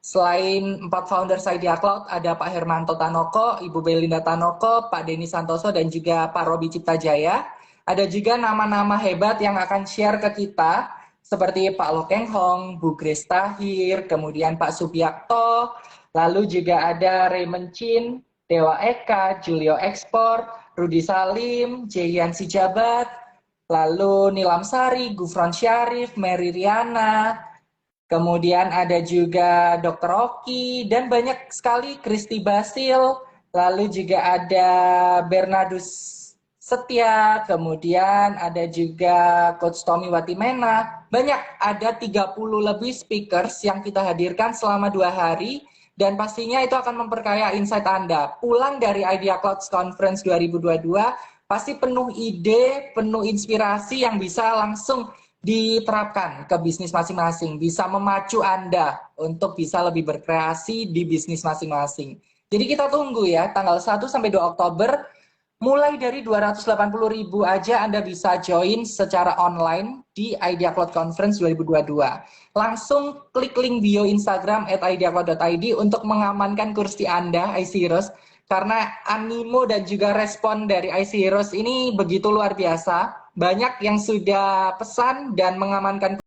Selain 4 founders Idea Cloud, ada Pak Hermanto Tanoko, Ibu Belinda Tanoko, Pak Denny Santoso, dan juga Pak Robi Ciptajaya. Ada juga nama-nama hebat yang akan share ke kita, seperti Pak Lokeng Hong, Bu Grace Tahir, kemudian Pak Subiakto, lalu juga ada Raymond Chin, Dewa Eka, Julio Ekspor, Rudi Salim, Jehian Sijabat, lalu Nilam Sari, Gufron Syarif, Mary Riana, kemudian ada juga Dr. Oki, dan banyak sekali Kristi Basil, lalu juga ada Bernardus Setia, kemudian ada juga Coach Tommy Watimena, banyak, ada 30 lebih speakers yang kita hadirkan selama 2 hari, dan pastinya itu akan memperkaya insight Anda. Pulang dari Idea Cloud Conference 2022, pasti penuh ide, penuh inspirasi yang bisa langsung diterapkan ke bisnis masing-masing, bisa memacu Anda untuk bisa lebih berkreasi di bisnis masing-masing. Jadi kita tunggu ya, tanggal 1 sampai 2 Oktober, mulai dari 280.000 aja Anda bisa join secara online di Idea Cloud Conference 2022. Langsung klik link bio Instagram @ideacloud.id untuk mengamankan kursi Anda, IC Heroes, karena animo dan juga respon dari IC Heroes ini begitu luar biasa. Banyak yang sudah pesan dan mengamankan